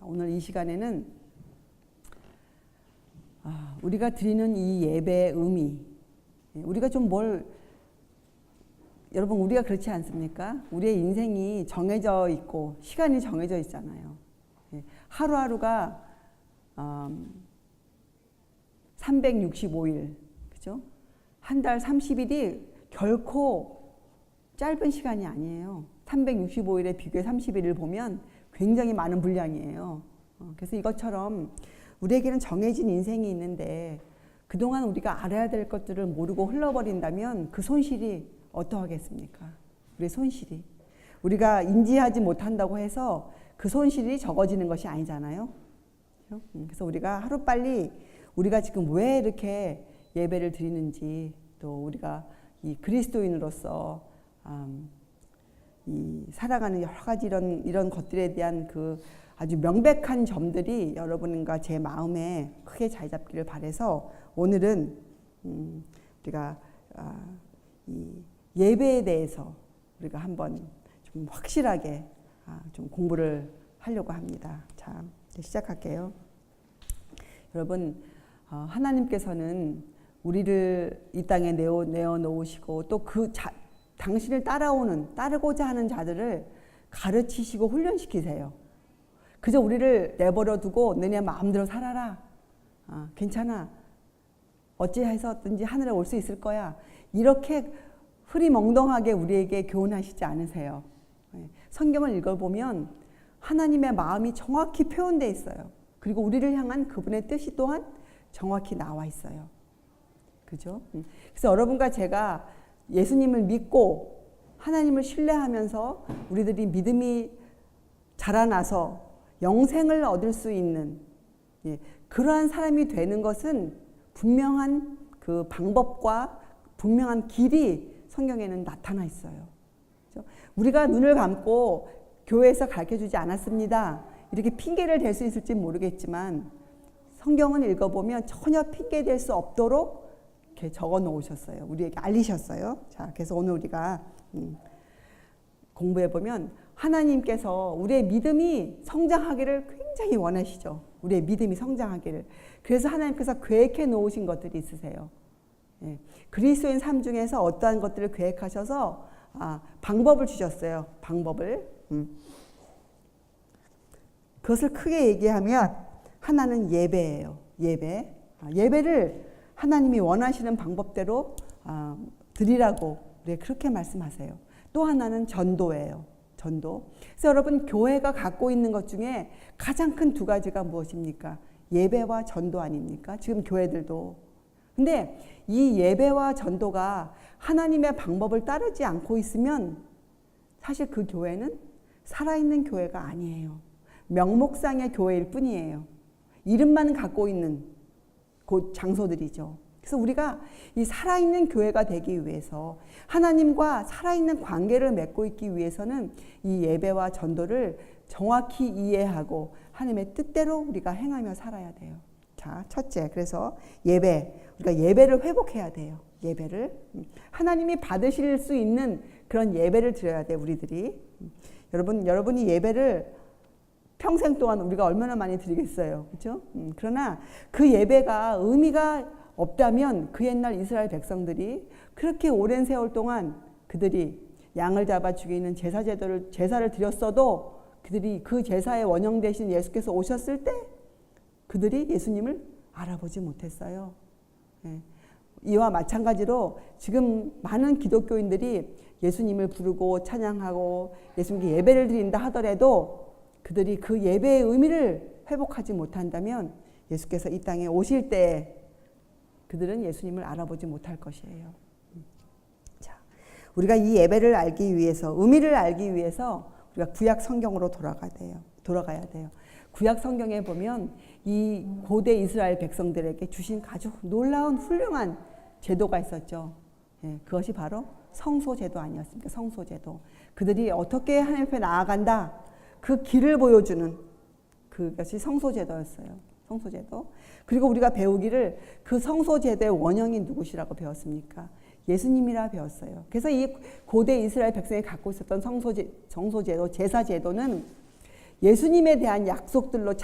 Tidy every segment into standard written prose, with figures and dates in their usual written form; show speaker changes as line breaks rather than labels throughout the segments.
오늘 이 시간에는 우리가 드리는 이 예배의 의미, 우리가 여러분 우리가 그렇지 않습니까? 우리의 인생이 정해져 있고 시간이 정해져 있잖아요. 하루하루가 365일, 그죠? 한 달 30일이 결코 짧은 시간이 아니에요. 365일에 비교해 30일을 보면 굉장히 많은 분량이에요. 그래서 이것처럼 우리에게는 정해진 인생이 있는데 그동안 우리가 알아야 될 것들을 모르고 흘러버린다면 그 손실이 어떠하겠습니까? 우리의 손실이. 우리가 인지하지 못한다고 해서 그 손실이 적어지는 것이 아니잖아요. 그래서 우리가 하루빨리 우리가 지금 왜 이렇게 예배를 드리는지, 또 우리가 이 그리스도인으로서 이 살아가는 여러 가지 이런 것들에 대한 그 아주 명백한 점들이 여러분과 제 마음에 크게 자리 잡기를 바라서 오늘은 우리가 이 예배에 대해서 우리가 한번 좀 확실하게 좀 공부를 하려고 합니다. 자, 시작할게요. 여러분, 하나님께서는 우리를 이 땅에 내어 놓으시고 또 당신을 따르고자 하는 자들을 가르치시고 훈련시키세요. 그저 우리를 내버려 두고 너네 마음대로 살아라. 괜찮아. 어찌해서든지 하늘에 올 수 있을 거야. 이렇게 흐리멍덩하게 우리에게 교훈하시지 않으세요. 성경을 읽어보면 하나님의 마음이 정확히 표현되어 있어요. 그리고 우리를 향한 그분의 뜻이 또한 정확히 나와 있어요. 그죠? 그래서 여러분과 제가 예수님을 믿고 하나님을 신뢰하면서 우리들이 믿음이 자라나서 영생을 얻을 수 있는 그러한 사람이 되는 것은 분명한 그 방법과 분명한 길이 성경에는 나타나 있어요. 그렇죠? 우리가 눈을 감고 교회에서 가르쳐주지 않았습니다. 이렇게 핑계를 댈 수 있을지 모르겠지만 성경을 읽어보면 전혀 핑계 댈 수 없도록 이렇게 적어 놓으셨어요. 우리에게 알리셨어요. 자, 그래서 오늘 우리가 공부해보면 하나님께서 우리의 믿음이 성장하기를 굉장히 원하시죠. 우리의 믿음이 성장하기를. 그래서 하나님께서 계획해 놓으신 것들이 있으세요. 그리스도인 삶 중에서 어떠한 것들을 계획하셔서 방법을 주셨어요. 방법을. 그것을 크게 얘기하면 하나는 예배예요. 예배. 예배를 하나님이 원하시는 방법대로 드리라고 그렇게 말씀하세요. 또 하나는 전도예요. 전도. 그래서 여러분 교회가 갖고 있는 것 중에 가장 큰 두 가지가 무엇입니까? 예배와 전도 아닙니까? 지금 교회들도. 근데 이 예배와 전도가 하나님의 방법을 따르지 않고 있으면 사실 그 교회는 살아있는 교회가 아니에요. 명목상의 교회일 뿐이에요. 이름만 갖고 있는 곳 장소들이죠. 그래서 우리가 이 살아있는 교회가 되기 위해서 하나님과 살아있는 관계를 맺고 있기 위해서는 이 예배와 전도를 정확히 이해하고 하나님의 뜻대로 우리가 행하며 살아야 돼요. 자, 첫째, 그래서 우리가 예배를 회복해야 돼요. 예배를 하나님이 받으실 수 있는 그런 예배를 드려야 돼요. 우리들이. 여러분이 예배를 평생 동안 우리가 얼마나 많이 드리겠어요. 그렇죠? 그러나 그 예배가 의미가 없다면 그 옛날 이스라엘 백성들이 그렇게 오랜 세월 동안 그들이 양을 잡아 죽이는 제사를 드렸어도 그들이 그 제사의 원형 대신 예수께서 오셨을 때 그들이 예수님을 알아보지 못했어요. 이와 마찬가지로 지금 많은 기독교인들이 예수님을 부르고 찬양하고 예수님께 예배를 드린다 하더라도 그들이 그 예배의 의미를 회복하지 못한다면 예수께서 이 땅에 오실 때 그들은 예수님을 알아보지 못할 것이에요. 자, 우리가 이 예배를 알기 위해서, 의미를 알기 위해서 우리가 구약 성경으로 돌아가야 돼요. 구약 성경에 보면 이 고대 이스라엘 백성들에게 주신 아주 놀라운 훌륭한 제도가 있었죠. 그것이 바로 성소제도 아니었습니까? 성소제도. 그들이 어떻게 하나님 앞에 나아간다. 그 길을 보여주는 그것이 성소제도였어요. 성소제도. 그리고 우리가 배우기를 그 성소제도의 원형이 누구시라고 배웠습니까? 예수님이라 배웠어요. 그래서 이 고대 이스라엘 백성이 갖고 있었던 성소제도, 제사제도는 예수님에 대한 약속들로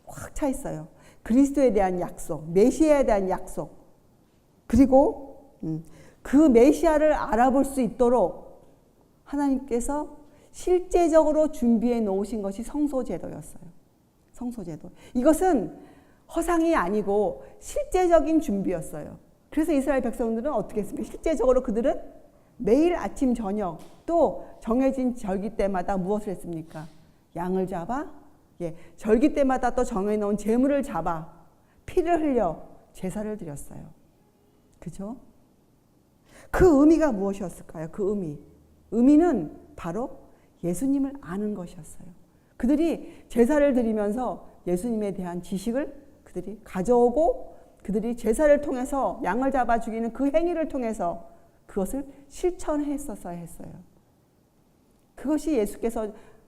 확 차 있어요. 그리스도에 대한 약속, 메시아에 대한 약속. 그리고 그 메시아를 알아볼 수 있도록 하나님께서 실제적으로 준비해 놓으신 것이 성소제도였어요. 성소제도. 이것은 허상이 아니고 실제적인 준비였어요. 그래서 이스라엘 백성들은 어떻게 했습니까? 실제적으로 그들은 매일 아침 저녁 또 정해진 절기 때마다 무엇을 했습니까? 양을 잡아 절기 때마다 또 정해놓은 제물을 잡아 피를 흘려 제사를 드렸어요. 그죠? 그 의미가 무엇이었을까요? 그 의미는 바로 예수님을 아는 것이었어요. 그들이 제사를 드리면서 예수님에 대한 지식을 그들이 가져오고 그들이 제사를 통해서 양을 잡아 죽이는 그 행위를 통해서 그것을 실천했었어야 했어요. 그것이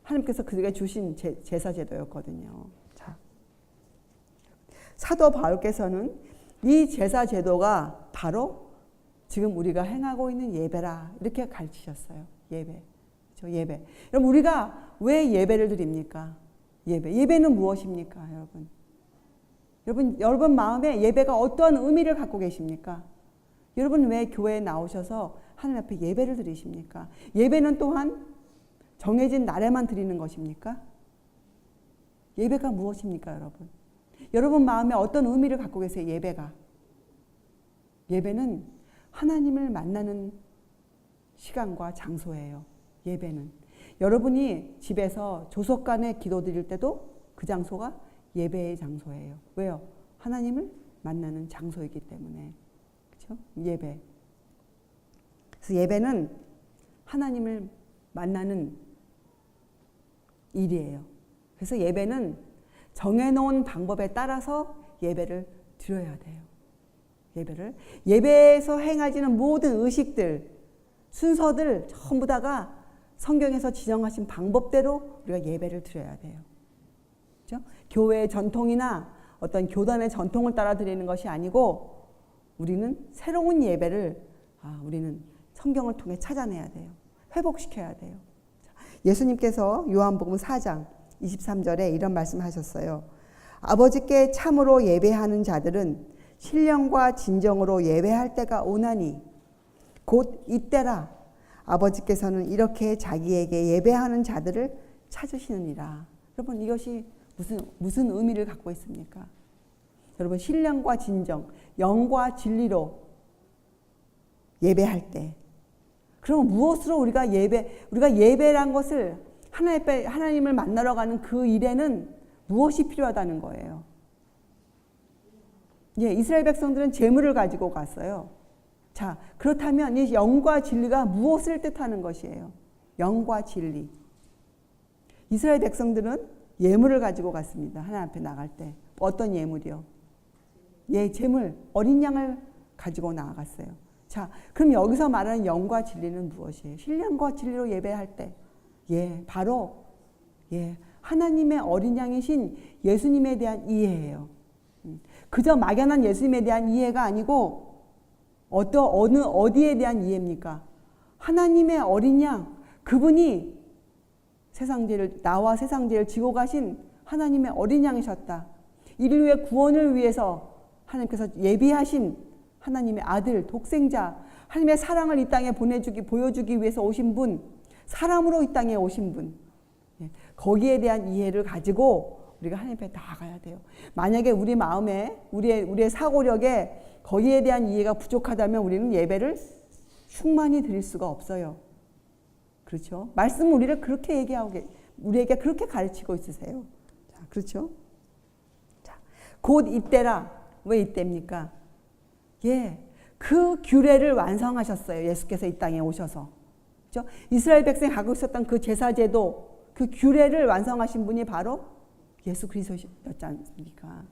하나님께서 그들에게 주신 제사 제도였거든요. 자, 사도 바울께서는 이 제사 제도가 바로 지금 우리가 행하고 있는 예배라 이렇게 가르치셨어요. 예배. 그렇죠? 예배. 여러분 우리가 왜 예배를 드립니까? 예배는 무엇입니까, 여러분? 여러분 마음에 예배가 어떠한 의미를 갖고 계십니까? 여러분 왜 교회에 나오셔서 하나님 앞에 예배를 드리십니까? 예배는 또한 정해진 날에만 드리는 것입니까? 예배가 무엇입니까, 여러분? 여러분 마음에 어떤 의미를 갖고 계세요, 예배가? 예배는 하나님을 만나는 시간과 장소예요. 예배는. 여러분이 집에서 조석간에 기도 드릴 때도 그 장소가 예배의 장소예요. 왜요? 하나님을 만나는 장소이기 때문에. 그렇죠? 예배. 그래서 예배는 하나님을 만나는 일이에요. 그래서 예배는 정해놓은 방법에 따라서 예배를 드려야 돼요. 예배에서 행하지는 모든 의식들, 순서들 전부 다가 성경에서 지정하신 방법대로 우리가 예배를 드려야 돼요. 그렇죠? 교회의 전통이나 어떤 교단의 전통을 따라 드리는 것이 아니고 우리는 새로운 예배를 우리는 성경을 통해 찾아내야 돼요. 회복시켜야 돼요. 예수님께서 요한복음 4장 23절에 이런 말씀하셨어요. 아버지께 참으로 예배하는 자들은 신령과 진정으로 예배할 때가 오나니 곧 이때라. 아버지께서는 이렇게 자기에게 예배하는 자들을 찾으시느니라. 여러분 이것이 무슨 의미를 갖고 있습니까? 여러분 신령과 진정, 영과 진리로 예배할 때 그럼 무엇으로 우리가 예배란 것을 하나님을 만나러 가는 그 일에는 무엇이 필요하다는 거예요? 이스라엘 백성들은 제물을 가지고 갔어요. 자, 그렇다면 이 영과 진리가 무엇을 뜻하는 것이에요? 영과 진리. 이스라엘 백성들은 예물을 가지고 갔습니다. 하나님 앞에 나갈 때. 어떤 예물이요? 제물, 어린 양을 가지고 나아갔어요. 자, 그럼 여기서 말하는 영과 진리는 무엇이에요? 신령과 진리로 예배할 때. 바로 하나님의 어린 양이신 예수님에 대한 이해예요. 그저 막연한 예수님에 대한 이해가 아니고 어디에 대한 이해입니까? 하나님의 어린 양, 그분이 나와 세상 죄를 지고 가신 하나님의 어린 양이셨다. 인류의 구원을 위해서 하나님께서 예비하신 하나님의 아들, 독생자, 하나님의 사랑을 이 땅에 보여주기 위해서 오신 분, 사람으로 이 땅에 오신 분, 거기에 대한 이해를 가지고 우리가 하나님 앞에 나아가야 돼요. 만약에 우리 마음에 우리의 사고력에 거기에 대한 이해가 부족하다면 우리는 예배를 충만히 드릴 수가 없어요. 그렇죠? 말씀은 우리를 그렇게 우리에게 그렇게 가르치고 있으세요. 자, 그렇죠? 자, 곧 이때라. 왜 이때입니까? 그 규례를 완성하셨어요. 예수께서 이 땅에 오셔서. 그렇죠? 이스라엘 백성이 갖고 있었던 그 제사제도, 그 규례를 완성하신 분이 바로 예수 그리스도였지 않습니까?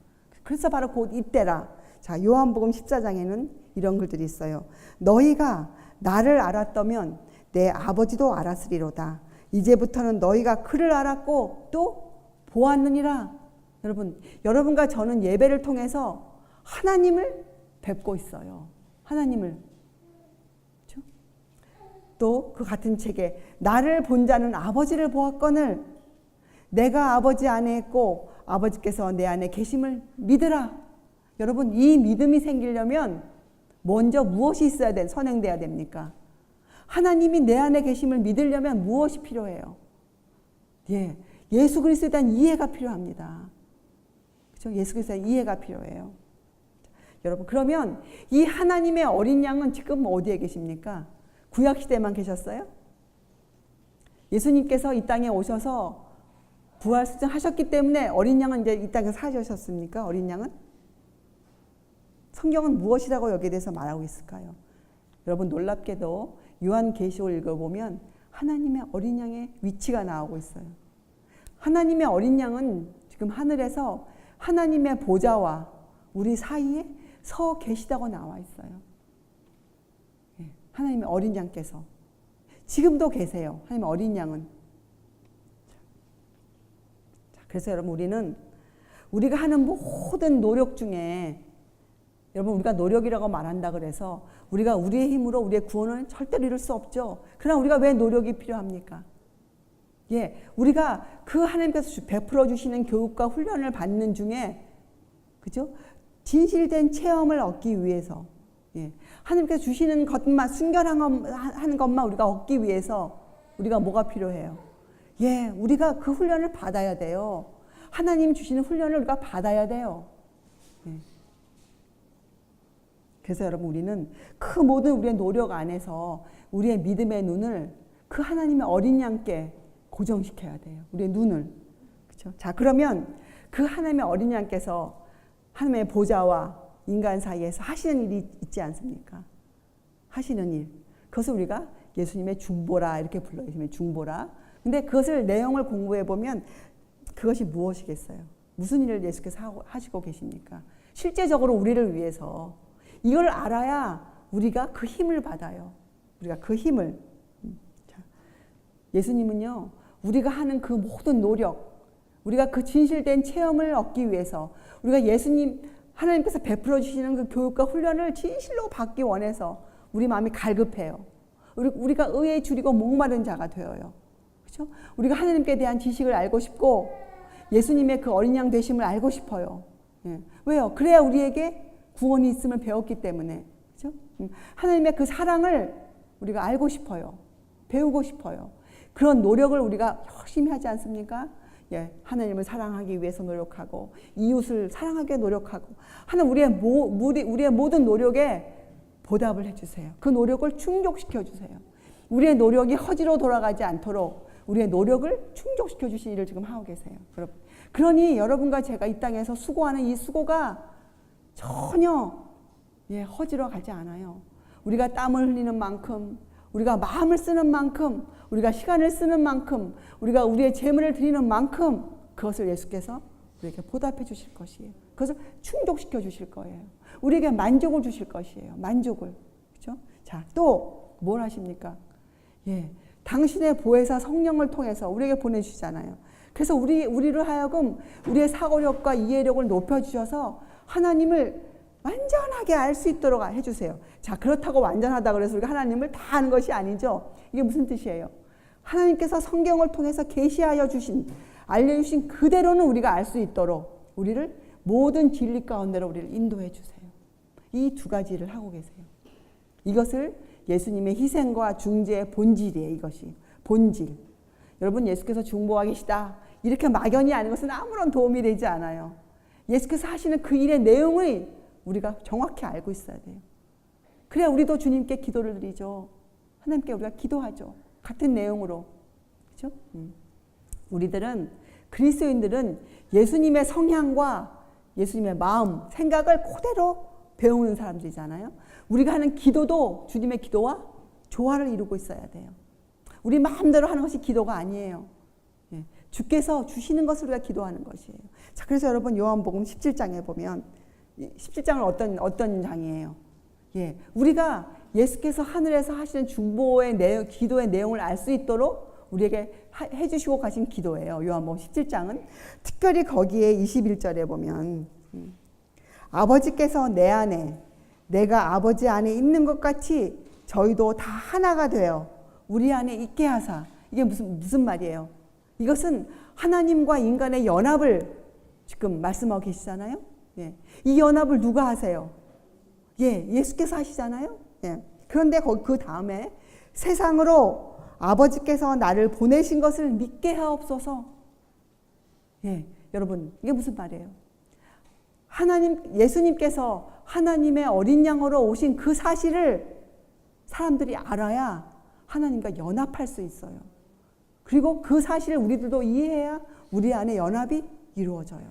그래서 바로 곧 이때라. 자, 요한복음 14장에는 이런 글들이 있어요. 너희가 나를 알았다면 내 아버지도 알았으리로다. 이제부터는 너희가 그를 알았고 또 보았느니라. 여러분과 저는 예배를 통해서 하나님을 뵙고 있어요. 하나님을. 그렇죠? 또 그 같은 책에 나를 본 자는 아버지를 보았거늘 내가 아버지 안에 있고 아버지께서 내 안에 계심을 믿으라. 여러분, 이 믿음이 생기려면 먼저 무엇이 있어야 돼? 선행돼야 됩니까? 하나님이 내 안에 계심을 믿으려면 무엇이 필요해요? 예, 예수 그리스도에 대한 이해가 필요합니다. 그렇죠? 예수 그리스도에 대한 이해가 필요해요. 여러분, 그러면 이 하나님의 어린 양은 지금 어디에 계십니까? 구약 시대에만 계셨어요? 예수님께서 이 땅에 오셔서 부활승천하셨기 때문에 어린 양은 이제 이 땅에 사셨습니까? 어린 양은? 성경은 무엇이라고 여기에 대해서 말하고 있을까요? 여러분, 놀랍게도 요한계시록을 읽어보면 하나님의 어린 양의 위치가 나오고 있어요. 하나님의 어린 양은 지금 하늘에서 하나님의 보좌와 우리 사이에 서 계시다고 나와 있어요. 하나님의 어린 양께서 지금도 계세요. 하나님의 어린 양은. 그래서 여러분, 우리가 하는 모든 노력 중에, 여러분, 우리가 노력이라고 말한다 그래서 우리가 우리의 힘으로 우리의 구원을 절대로 이룰 수 없죠. 그러나 우리가 왜 노력이 필요합니까? 예, 우리가 그 하나님께서 베풀어 주시는 교육과 훈련을 받는 중에, 그죠? 진실된 체험을 얻기 위해서, 예, 하나님께서 주시는 것만, 순결한 것만 우리가 얻기 위해서 우리가 뭐가 필요해요? 예, 우리가 그 훈련을 받아야 돼요. 하나님 주시는 훈련을 우리가 받아야 돼요. 예. 그래서 여러분, 우리는 그 모든 우리의 노력 안에서 우리의 믿음의 눈을 그 하나님의 어린 양께 고정시켜야 돼요. 우리의 눈을. 그렇죠? 자, 그러면 그 하나님의 어린 양께서 하나님의 보좌와 인간 사이에서 하시는 일이 있지 않습니까? 하시는 일. 그것을 우리가 예수님의 중보라 이렇게 불러요. 예수님의 중보라. 근데 그것을 내용을 공부해 보면 그것이 무엇이겠어요? 무슨 일을 예수께서 하시고 계십니까? 실제적으로 우리를 위해서 이걸 알아야 우리가 그 힘을 받아요. 우리가 그 힘을. 자, 예수님은요, 우리가 하는 그 모든 노력, 우리가 그 진실된 체험을 얻기 위해서 우리가 예수님, 하나님께서 베풀어 주시는 그 교육과 훈련을 진실로 받기 원해서 우리 마음이 갈급해요. 우리가 의에 줄이고 목마른 자가 되어요. 그렇죠? 우리가 하나님께 대한 지식을 알고 싶고 예수님의 그 어린 양 되심을 알고 싶어요. 예. 왜요? 그래야 우리에게 구원이 있음을 배웠기 때문에. 그렇죠? 하나님의 그 사랑을 우리가 알고 싶어요. 배우고 싶어요. 그런 노력을 우리가 열심히 하지 않습니까? 예, 하나님을 사랑하기 위해서 노력하고 이웃을 사랑하게 노력하고 하나님, 우리의 모든 노력에 보답을 해주세요. 그 노력을 충족시켜 주세요. 우리의 노력이 허지로 돌아가지 않도록 우리의 노력을 충족시켜 주신 일을 지금 하고 계세요. 여러분. 그러니 여러분과 제가 이 땅에서 수고하는 이 수고가 전혀 허지로 가지 않아요. 우리가 땀을 흘리는 만큼, 우리가 마음을 쓰는 만큼, 우리가 시간을 쓰는 만큼, 우리가 우리의 재물을 드리는 만큼 그것을 예수께서 우리에게 보답해 주실 것이에요. 그것을 충족시켜 주실 거예요. 우리에게 만족을 주실 것이에요. 만족을. 그렇죠? 자, 또 뭘 하십니까? 예, 당신의 보혜사 성령을 통해서 우리에게 보내주시잖아요. 그래서 우리를 하여금 우리의 사고력과 이해력을 높여주셔서 하나님을 완전하게 알 수 있도록 해주세요. 자, 그렇다고 완전하다 그래서 우리가 하나님을 다 아는 것이 아니죠. 이게 무슨 뜻이에요? 하나님께서 성경을 통해서 계시하여 주신, 알려주신 그대로는 우리가 알 수 있도록 우리를 모든 진리 가운데로 우리를 인도해 주세요. 이 두 가지를 하고 계세요. 이것을 예수님의 희생과 중재의 본질이에요. 이것이 본질. 여러분, 예수께서 중보하 계시다 이렇게 막연히 아는 것은 아무런 도움이 되지 않아요. 예수께서 하시는 그 일의 내용을 우리가 정확히 알고 있어야 돼요. 그래야 우리도 주님께 기도를 드리죠. 하나님께 우리가 기도하죠. 같은 내용으로. 그렇죠? 그리스도인들은 예수님의 성향과 예수님의 마음, 생각을 그대로 배우는 사람들이잖아요. 우리가 하는 기도도 주님의 기도와 조화를 이루고 있어야 돼요. 우리 마음대로 하는 것이 기도가 아니에요. 예, 주께서 주시는 것을 우리가 기도하는 것이에요. 자, 그래서 여러분, 요한복음 17장에 보면 17장은 어떤 장이에요? 예, 우리가 예수께서 하늘에서 하시는 중보의 내용, 기도의 내용을 알 수 있도록 우리에게 해주시고 가신 기도예요. 요한복음 17장은 특별히 거기에 21절에 보면 아버지께서 내 안에, 내가 아버지 안에 있는 것 같이 저희도 다 하나가 되어 우리 안에 있게 하사. 이게 무슨 말이에요? 이것은 하나님과 인간의 연합을 지금 말씀하고 계시잖아요. 예. 이 연합을 누가 하세요? 예, 예수께서 하시잖아요. 예. 그런데 그 다음에 세상으로 아버지께서 나를 보내신 것을 믿게 하옵소서. 예, 여러분 이게 무슨 말이에요? 예수님께서 하나님의 어린 양으로 오신 그 사실을 사람들이 알아야 하나님과 연합할 수 있어요. 그리고 그 사실을 우리들도 이해해야 우리 안에 연합이 이루어져요.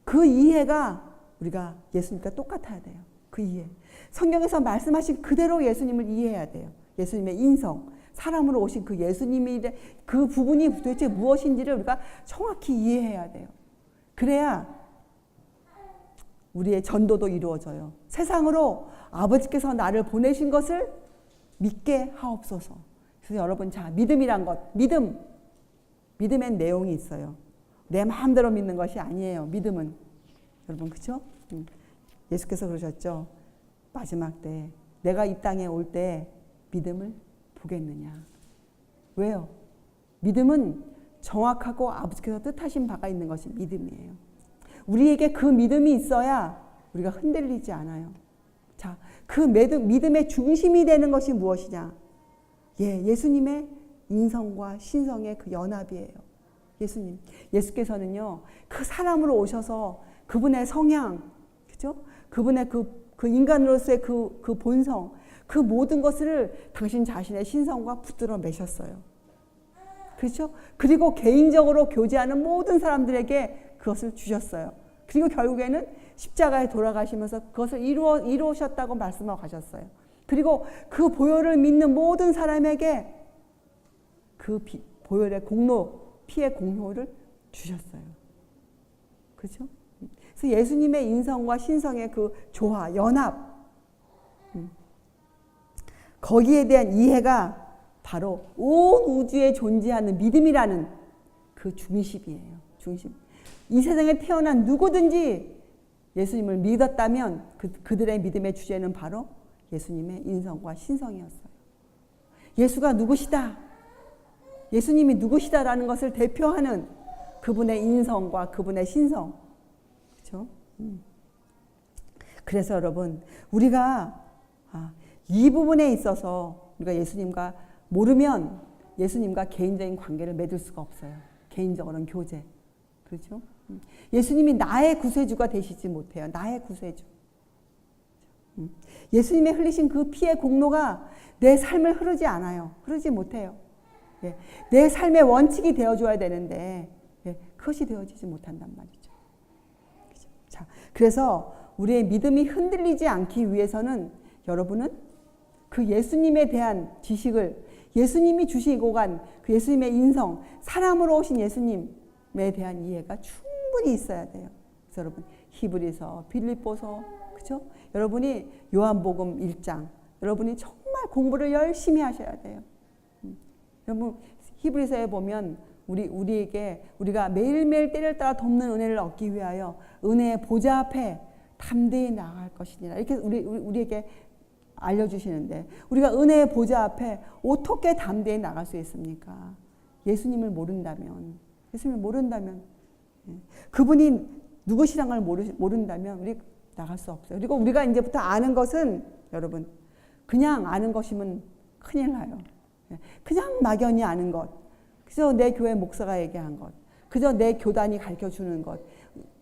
그 이해가 우리가 예수님과 똑같아야 돼요. 그 이해. 성경에서 말씀하신 그대로 예수님을 이해해야 돼요. 예수님의 인성, 사람으로 오신 그 예수님이 그 부분이 도대체 무엇인지를 우리가 정확히 이해해야 돼요. 그래야 우리의 전도도 이루어져요. 세상으로 아버지께서 나를 보내신 것을 믿게 하옵소서. 그래서 여러분, 자, 믿음이란 것, 믿음엔 내용이 있어요. 내 마음대로 믿는 것이 아니에요. 믿음은. 여러분, 그렇죠? 예수께서 그러셨죠. 마지막 때 내가 이 땅에 올 때 믿음을 보겠느냐. 왜요? 믿음은 정확하고 아버지께서 뜻하신 바가 있는 것이 믿음이에요. 우리에게 그 믿음이 있어야 우리가 흔들리지 않아요. 자, 그 믿음의 중심이 되는 것이 무엇이냐? 예, 예수님의 인성과 신성의 그 연합이에요. 예수께서는요, 그 사람으로 오셔서 그분의 성향, 그죠? 그분의 그 인간으로서의 그 본성, 그 모든 것을 당신 자신의 신성과 붙들어 매셨어요. 그렇죠? 그리고 개인적으로 교제하는 모든 사람들에게 그것을 주셨어요. 그리고 결국에는 십자가에 돌아가시면서 그것을 이루셨다고 말씀하고 가셨어요. 그리고 그 보혈을 믿는 모든 사람에게 그 보혈의 피의 공로를 주셨어요. 그렇죠? 그래서 예수님의 인성과 신성의 그 조화, 연합, 거기에 대한 이해가 바로 온 우주에 존재하는 믿음이라는 그 중심이에요. 중심. 이 세상에 태어난 누구든지 예수님을 믿었다면 그들의 믿음의 주제는 바로 예수님의 인성과 신성이었어요. 예수가 누구시다. 예수님이 누구시다라는 것을 대표하는 그분의 인성과 그분의 신성. 그렇죠? 그래서 여러분, 우리가 이 부분에 있어서 우리가 예수님과 모르면 예수님과 개인적인 관계를 맺을 수가 없어요. 개인적으로는 교제. 그렇죠? 예수님이 나의 구세주가 되시지 못해요. 나의 구세주. 예수님의 흘리신 그 피의 공로가 내 삶을 흐르지 않아요. 흐르지 못해요. 예. 내 삶의 원칙이 되어줘야 되는데 그것이 되어지지 못한단 말이죠. 그렇죠? 자, 그래서 우리의 믿음이 흔들리지 않기 위해서는 여러분은 그 예수님에 대한 지식을, 예수님이 주시고 간 그 예수님의 인성, 사람으로 오신 예수님에 대한 이해가 충분히 있어야 돼요. 그래서 여러분, 히브리서, 빌립보서, 그죠? 여러분이 요한복음 1장, 여러분이 정말 공부를 열심히 하셔야 돼요. 여러분, 히브리서에 보면 우리가 매일매일 때를 따라 돕는 은혜를 얻기 위하여 은혜의 보좌 앞에 담대히 나아갈 것이니라. 이렇게 우리에게 알려주시는데, 우리가 은혜의 보좌 앞에 어떻게 담대히 나갈 수 있습니까? 예수님을 모른다면, 그분이 누구시란 걸 모른다면 우리 나갈 수 없어요. 그리고 우리가 이제부터 아는 것은, 여러분, 그냥 아는 것이면 큰일 나요. 그냥 막연히 아는 것, 그저 내 교회 목사가 얘기한 것, 그저 내 교단이 가르쳐주는 것,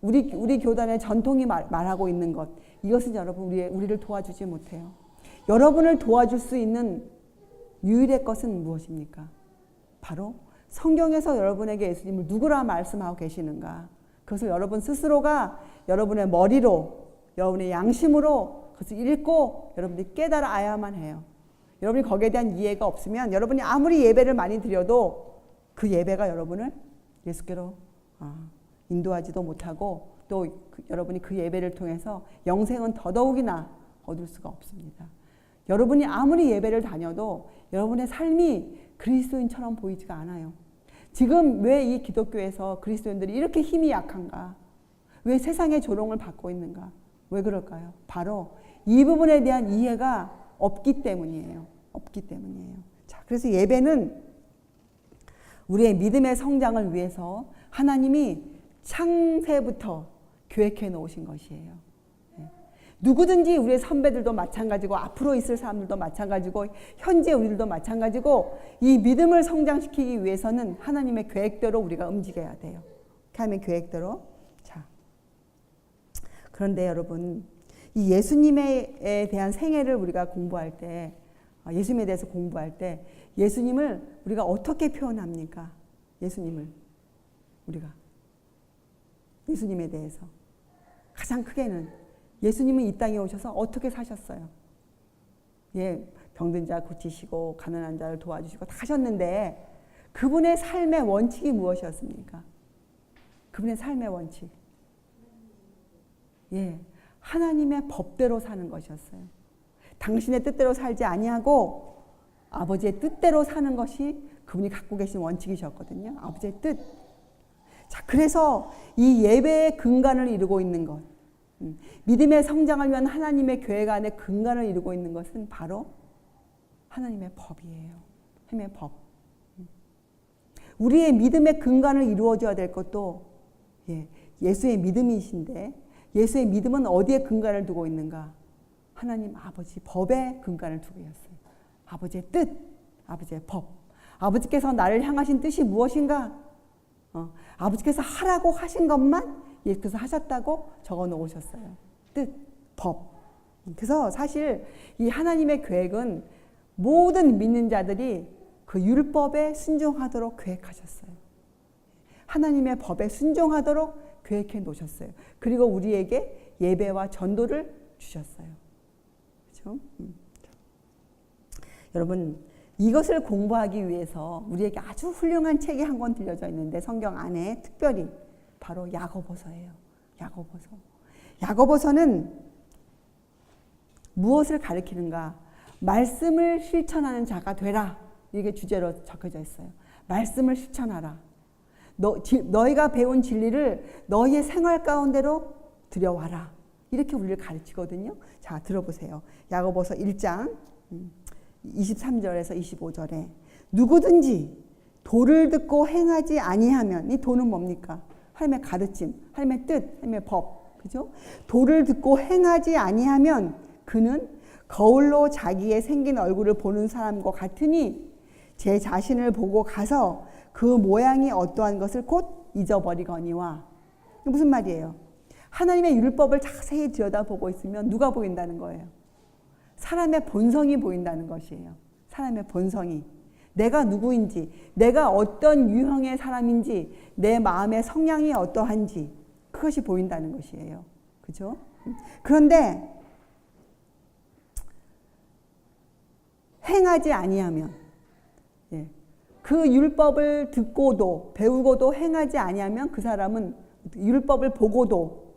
우리 교단의 전통이 말하고 있는 것, 이것은 여러분 우리를 도와주지 못해요. 여러분을 도와줄 수 있는 유일의 것은 무엇입니까? 바로 성경에서 여러분에게 예수님을 누구라 말씀하고 계시는가, 그것을 여러분 스스로가 여러분의 머리로, 여러분의 양심으로 그것을 읽고 여러분들이 깨달아야만 해요. 여러분이 거기에 대한 이해가 없으면 여러분이 아무리 예배를 많이 드려도 그 예배가 여러분을 예수께로 인도하지도 못하고, 또 여러분이 그 예배를 통해서 영생은 더더욱이나 얻을 수가 없습니다. 여러분이 아무리 예배를 다녀도 여러분의 삶이 그리스도인처럼 보이지가 않아요. 지금 왜 이 기독교에서 그리스도인들이 이렇게 힘이 약한가? 왜 세상의 조롱을 받고 있는가? 왜 그럴까요? 바로 이 부분에 대한 이해가 없기 때문이에요. 자, 그래서 예배는 우리의 믿음의 성장을 위해서 하나님이 창세부터 계획해 놓으신 것이에요. 누구든지 우리의 선배들도 마찬가지고 앞으로 있을 사람들도 마찬가지고 현재 우리들도 마찬가지고 이 믿음을 성장시키기 위해서는 하나님의 계획대로 우리가 움직여야 돼요. 하나님의 계획대로. 자, 그런데 여러분, 이 예수님에 대한 생애를 우리가 공부할 때, 예수님에 대해서 공부할 때 예수님을 우리가 어떻게 표현합니까? 예수님을 우리가 예수님에 대해서 가장 크게는 예수님은 이 땅에 오셔서 어떻게 사셨어요? 예, 병든 자 고치시고 가난한 자를 도와주시고 다 하셨는데 그분의 삶의 원칙이 무엇이었습니까? 그분의 삶의 원칙. 예, 하나님의 법대로 사는 것이었어요. 당신의 뜻대로 살지 아니하고 아버지의 뜻대로 사는 것이 그분이 갖고 계신 원칙이셨거든요. 아버지의 뜻. 자, 그래서 이 예배의 근간을 이루고 있는 것, 믿음의 성장을 위한 하나님의 계획 안에 근간을 이루고 있는 것은 바로 하나님의 법이에요. 하나님의 법. 우리의 믿음의 근간을 이루어줘야 될 것도 예수의 믿음이신데 예수의 믿음은 어디에 근간을 두고 있는가? 하나님 아버지 법에 근간을 두고 있어요. 아버지의 뜻, 아버지의 법. 아버지께서 나를 향하신 뜻이 무엇인가? 아버지께서 하라고 하신 것만 예수께서 하셨다고 적어 놓으셨어요. 뜻, 법. 그래서 사실 이 하나님의 계획은 모든 믿는 자들이 그 율법에 순종하도록 계획하셨어요. 하나님의 법에 순종하도록 계획해 놓으셨어요. 그리고 우리에게 예배와 전도를 주셨어요. 그렇죠? 여러분, 이것을 공부하기 위해서 우리에게 아주 훌륭한 책이 한 권 들려져 있는데 성경 안에 특별히 바로 야고보서예요. 야고보서. 야고보서는 무엇을 가리키는가? 말씀을 실천하는 자가 되라. 이게 주제로 적혀져 있어요. 말씀을 실천하라. 너희가 배운 진리를 너희의 생활 가운데로 들여와라. 이렇게 우리를 가르치거든요. 자, 들어보세요. 야고보서 1장 23절에서 25절에 누구든지 도를 듣고 행하지 아니하면, 이 도는 뭡니까? 하나님의 가르침, 하나님의 뜻, 하나님의 법, 그죠? 도를 듣고 행하지 아니하면 그는 거울로 자기의 생긴 얼굴을 보는 사람과 같으니 제 자신을 보고 가서 그 모양이 어떠한 것을 곧 잊어버리거니와. 무슨 말이에요? 하나님의 율법을 자세히 들여다보고 있으면 누가 보인다는 거예요? 사람의 본성이 보인다는 것이에요. 사람의 본성이. 내가 누구인지, 내가 어떤 유형의 사람인지, 내 마음의 성향이 어떠한지 그것이 보인다는 것이에요. 그죠? 그런데 행하지 아니하면, 그 율법을 듣고도 배우고도 행하지 아니하면 그 사람은 율법을 보고도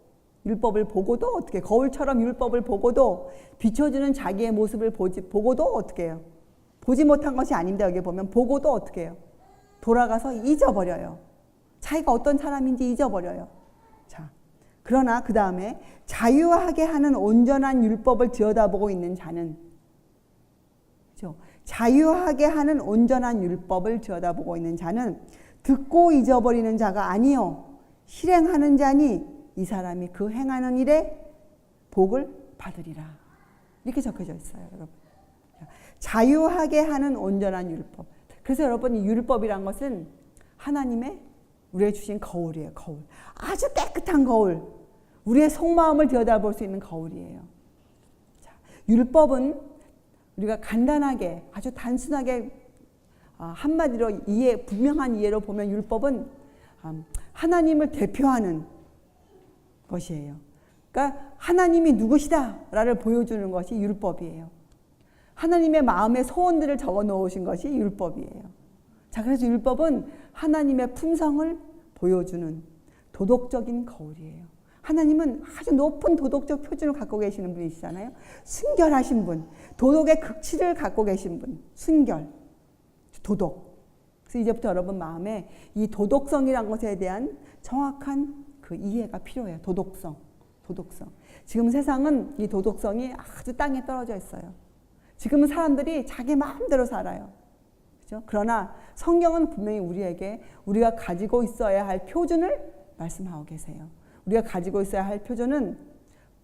어떻게, 거울처럼 율법을 보고도 비춰주는 자기의 모습을 보고도 어떻게 해요? 보지 못한 것이 아닌데 여기 보면 보고도 어떻게 해요? 돌아가서 잊어버려요. 자기가 어떤 사람인지 잊어버려요. 자, 그러나 그 다음에 자유하게 하는 온전한 율법을 들여다보고 있는 자는, 그렇죠? 자유하게 하는 온전한 율법을 들여다보고 있는 자는 듣고 잊어버리는 자가 아니요 실행하는 자니 이 사람이 그 행하는 일에 복을 받으리라. 이렇게 적혀져 있어요, 여러분. 자유하게 하는 온전한 율법. 그래서 여러분, 이 율법이란 것은 하나님의 우리에게 주신 거울이에요. 거울. 아주 깨끗한 거울. 우리의 속마음을 들여다볼 수 있는 거울이에요. 자, 율법은 우리가 간단하게, 아주 단순하게 한마디로 분명한 이해로 보면 율법은 하나님을 대표하는 것이에요. 그러니까 하나님이 누구시다라를 보여주는 것이 율법이에요. 하나님의 마음의 소원들을 적어 놓으신 것이 율법이에요. 자, 그래서 율법은 하나님의 품성을 보여주는 도덕적인 거울이에요. 하나님은 아주 높은 도덕적 표준을 갖고 계시는 분이시잖아요. 순결하신 분, 도덕의 극치를 갖고 계신 분, 순결, 도덕. 그래서 이제부터 여러분 마음에 이 도덕성이란 것에 대한 정확한 그 이해가 필요해요. 도덕성. 지금 세상은 이 도덕성이 아주 땅에 떨어져 있어요. 지금은 사람들이 자기 마음대로 살아요. 그죠? 그러나 성경은 분명히 우리에게 우리가 가지고 있어야 할 표준을 말씀하고 계세요. 우리가 가지고 있어야 할 표준은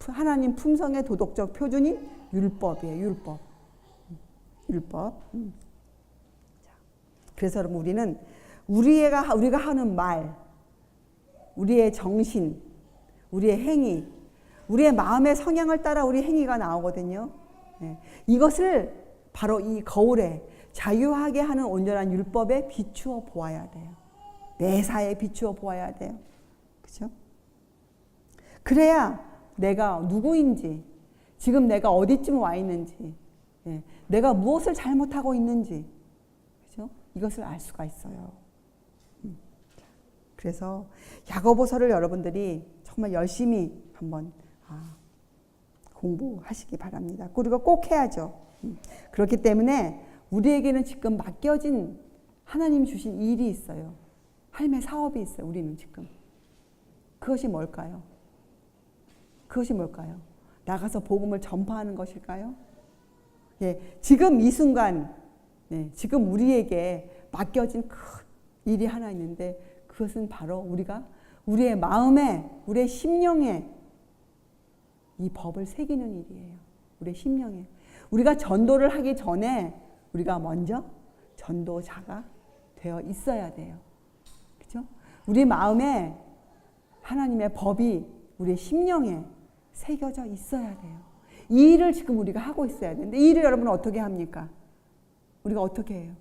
하나님 품성의 도덕적 표준인 율법이에요. 율법. 율법. 그래서 여러분 우리는 우리가 하는 말, 우리의 정신, 우리의 행위, 우리의 마음의 성향을 따라 우리 행위가 나오거든요. 이것을 바로 이 거울에 자유하게 하는 온전한 율법에 비추어 보아야 돼요. 매사에 비추어 보아야 돼요. 그렇죠? 그래야 내가 누구인지, 지금 내가 어디쯤 와 있는지, 내가 무엇을 잘못하고 있는지, 그렇죠? 이것을 알 수가 있어요. 그래서 야고보서를 여러분들이 정말 열심히 한번 공부하시기 바랍니다. 그리고 꼭 해야죠. 그렇기 때문에 우리에게는 지금 맡겨진 하나님이 주신 일이 있어요. 삶의 사업이 있어요. 우리는 지금. 그것이 뭘까요? 그것이 뭘까요? 나가서 복음을 전파하는 것일까요? 지금 이 순간, 지금 우리에게 맡겨진 큰 일이 하나 있는데 그것은 바로 우리가 우리의 마음에, 우리의 심령에 이 법을 새기는 일이에요. 우리의 심령에. 우리가 전도를 하기 전에 우리가 먼저 전도자가 되어 있어야 돼요. 그렇죠? 우리 마음에 하나님의 법이 우리의 심령에 새겨져 있어야 돼요. 이 일을 지금 우리가 하고 있어야 되는데 이 일을 여러분은 어떻게 합니까? 우리가 어떻게 해요?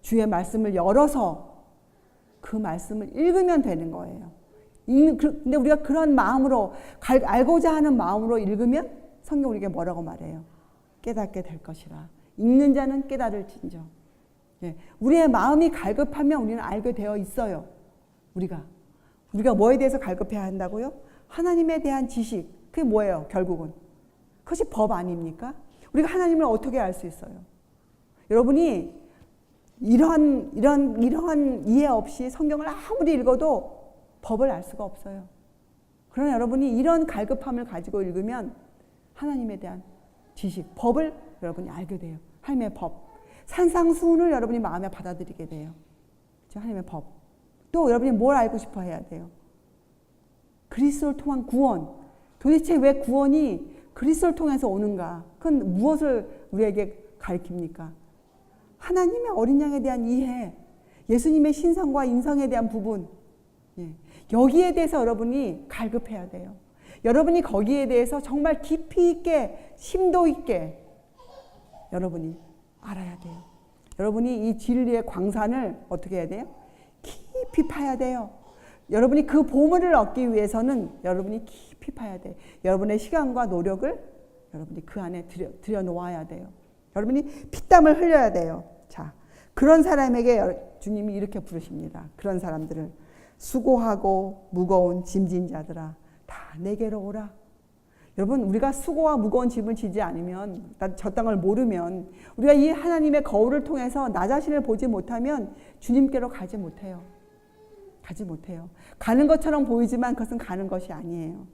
주의 말씀을 열어서 그 말씀을 읽으면 되는 거예요. 근데 우리가 그런 마음으로 알고자 하는 마음으로 읽으면 성경 우리에게 뭐라고 말해요? 깨닫게 될 것이라. 읽는 자는 깨달을진저. 우리의 마음이 갈급하면 우리는 알게 되어 있어요. 우리가 뭐에 대해서 갈급해야 한다고요? 하나님에 대한 지식. 그게 뭐예요? 결국은 그것이 법 아닙니까? 우리가 하나님을 어떻게 알 수 있어요? 여러분이 이러한 이해 없이 성경을 아무리 읽어도 법을 알 수가 없어요. 그러나 여러분이 이런 갈급함을 가지고 읽으면 하나님에 대한 지식, 법을 여러분이 알게 돼요. 하나님의 법. 산상수훈을 여러분이 마음에 받아들이게 돼요. 그렇죠? 하나님의 법. 또 여러분이 뭘 알고 싶어 해야 돼요? 그리스도를 통한 구원. 도대체 왜 구원이 그리스도를 통해서 오는가? 그건 무엇을 우리에게 가르칩니까? 하나님의 어린 양에 대한 이해, 예수님의 신성과 인성에 대한 부분, 여기에 대해서 여러분이 갈급해야 돼요. 여러분이 거기에 대해서 정말 깊이 있게, 심도 있게 여러분이 알아야 돼요. 여러분이 이 진리의 광산을 어떻게 해야 돼요? 깊이 파야 돼요. 여러분이 그 보물을 얻기 위해서는 여러분이 깊이 파야 돼요. 여러분의 시간과 노력을 여러분이 그 안에 들여놓아야 돼요. 여러분이 피땀을 흘려야 돼요. 자, 그런 사람에게 주님이 이렇게 부르십니다. 그런 사람들을 수고하고 무거운 짐진 자들아 다 내게로 오라. 여러분 우리가 수고와 무거운 짐을 지지 않으면, 저 땅을 모르면, 우리가 이 하나님의 거울을 통해서 나 자신을 보지 못하면 주님께로 가지 못해요. 가지 못해요. 가는 것처럼 보이지만 그것은 가는 것이 아니에요.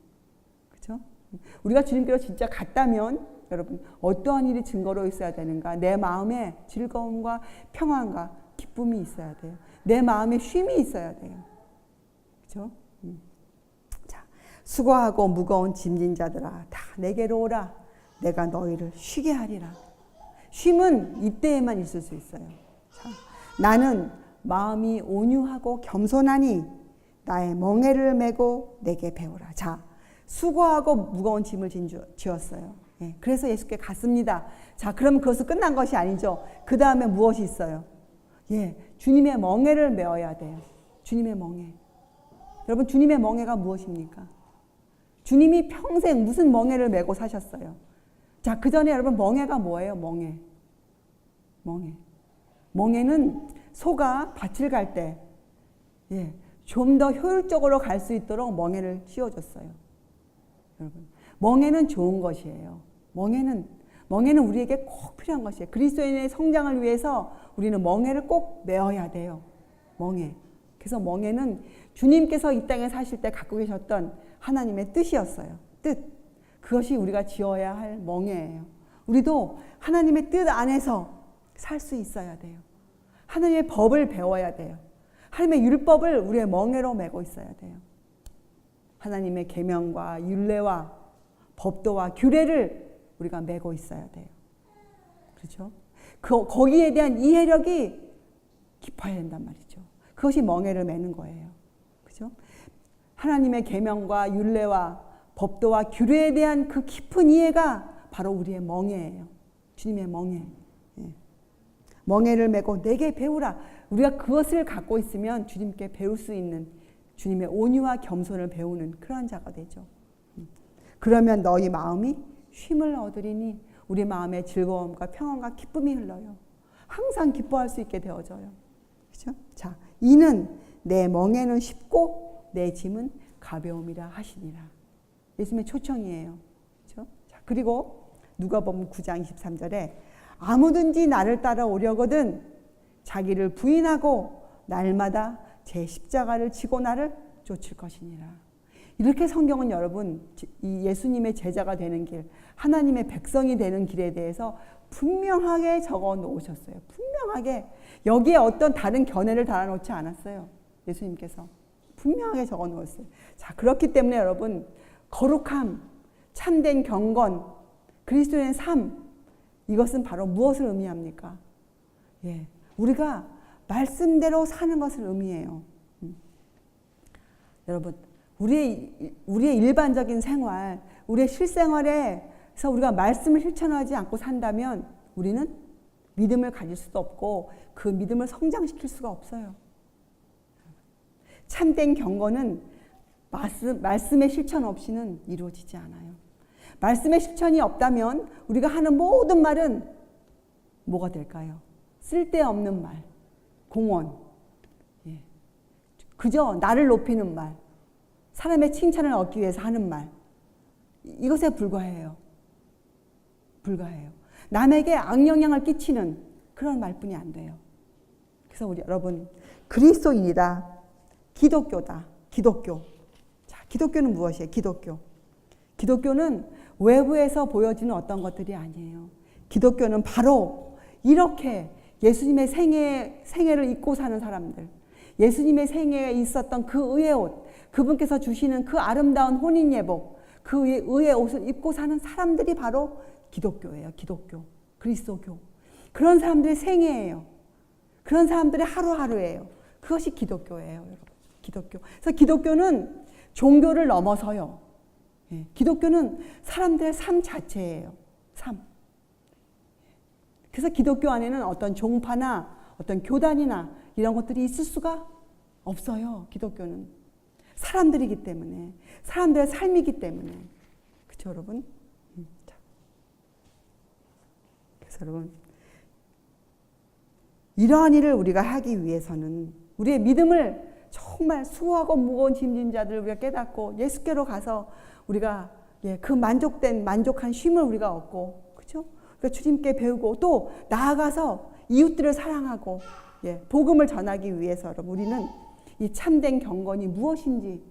그렇죠? 우리가 주님께로 진짜 갔다면 여러분 어떠한 일이 증거로 있어야 되는가? 내 마음에 즐거움과 평안과 기쁨이 있어야 돼요. 내 마음에 쉼이 있어야 돼요. 그렇죠? 자, 수고하고 무거운 짐진 자들아 다 내게로 오라. 내가 너희를 쉬게 하리라. 쉼은 이때에만 있을 수 있어요. 자, 나는 마음이 온유하고 겸손하니 나의 멍에를 메고 내게 배우라. 자, 수고하고 무거운 짐을 지었어요. 그래서 예수께 갔습니다. 자, 그럼 그것은 끝난 것이 아니죠. 그 다음에 무엇이 있어요? 주님의 멍에를 메어야 돼요. 주님의 멍에. 여러분, 주님의 멍에가 무엇입니까? 주님이 평생 무슨 멍에를 메고 사셨어요? 자, 그 전에 여러분 멍에가 뭐예요? 멍에. 멍에는 소가 밭을 갈 때, 좀 더 효율적으로 갈 수 있도록 멍에를 씌워줬어요. 여러분, 멍에는 좋은 것이에요. 멍에는 우리에게 꼭 필요한 것이에요. 그리스도인의 성장을 위해서 우리는 멍에를 꼭 메어야 돼요. 멍에. 그래서 멍에는 주님께서 이 땅에 사실 때 갖고 계셨던 하나님의 뜻이었어요. 뜻. 그것이 우리가 지어야 할 멍에예요. 우리도 하나님의 뜻 안에서 살 수 있어야 돼요. 하나님의 법을 배워야 돼요. 하나님의 율법을 우리의 멍에로 메고 있어야 돼요. 하나님의 계명과 율례와 법도와 규례를 우리가 메고 있어야 돼요. 그렇죠? 거기에 대한 이해력이 깊어야 된단 말이죠. 그것이 멍에를 메는 거예요. 그렇죠? 하나님의 계명과 율례와 법도와 규례에 대한 그 깊은 이해가 바로 우리의 멍에예요. 주님의 멍에. 예. 멍에를 메고 내게 배우라. 우리가 그것을 갖고 있으면 주님께 배울 수 있는 주님의 온유와 겸손을 배우는 그러한 자가 되죠. 그러면 너희 마음이 쉼을 얻으리니 우리 마음에 즐거움과 평안과 기쁨이 흘러요. 항상 기뻐할 수 있게 되어져요. 그렇죠? 자, 이는 내 멍에는 쉽고 내 짐은 가벼움이라 하시니라. 예수님의 초청이에요. 그렇죠? 자, 그리고 누가복음 9장 23절에 아무든지 나를 따라오려거든 자기를 부인하고 날마다 제 십자가를 지고 나를 쫓을 것이니라. 이렇게 성경은 여러분 이 예수님의 제자가 되는 길, 하나님의 백성이 되는 길에 대해서 분명하게 적어 놓으셨어요. 분명하게. 여기에 어떤 다른 견해를 달아놓지 않았어요. 예수님께서 분명하게 적어 놓았어요. 자, 그렇기 때문에 여러분 거룩함, 참된 경건, 그리스도의 삶, 이것은 바로 무엇을 의미합니까? 예, 우리가 말씀대로 사는 것을 의미해요. 여러분, 우리의 일반적인 생활, 우리의 실생활에서 우리가 말씀을 실천하지 않고 산다면 우리는 믿음을 가질 수도 없고 그 믿음을 성장시킬 수가 없어요. 참된 경건은 말씀의 실천 없이는 이루어지지 않아요. 말씀의 실천이 없다면 우리가 하는 모든 말은 뭐가 될까요? 쓸데없는 말, 공원, 예. 그저 나를 높이는 말, 사람의 칭찬을 얻기 위해서 하는 말, 이것에 불과해요. 불과해요. 남에게 악영향을 끼치는 그런 말뿐이 안 돼요. 그래서 우리 여러분 그리스도인이다, 기독교다, 기독교. 자, 기독교는 무엇이에요? 기독교는 외부에서 보여지는 어떤 것들이 아니에요. 기독교는 바로 이렇게 예수님의 생애를 입고 사는 사람들, 예수님의 생애에 있었던 그 의의 옷, 그분께서 주시는 그 아름다운 혼인 예복, 그 의의 옷을 입고 사는 사람들이 바로 기독교예요. 기독교, 그리스도교. 그런 사람들의 생애예요. 그런 사람들의 하루하루예요. 그것이 기독교예요, 여러분. 기독교. 그래서 기독교는 종교를 넘어서요. 예, 기독교는 사람들의 삶 자체예요. 삶. 그래서 기독교 안에는 어떤 종파나 어떤 교단이나 이런 것들이 있을 수가 없어요. 기독교는 사람들이기 때문에, 사람들의 삶이기 때문에. 그렇죠, 여러분? 그래서 여러분, 이러한 일을 우리가 하기 위해서는 우리의 믿음을 정말 수고하고 무거운 짐진 자들을 우리가 깨닫고 예수께로 가서 우리가 그 만족한 쉼을 우리가 얻고, 그렇죠? 그러니까 주님께 배우고 또 나아가서 이웃들을 사랑하고 복음을 전하기 위해서 여러분 우리는 이 참된 경건이 무엇인지,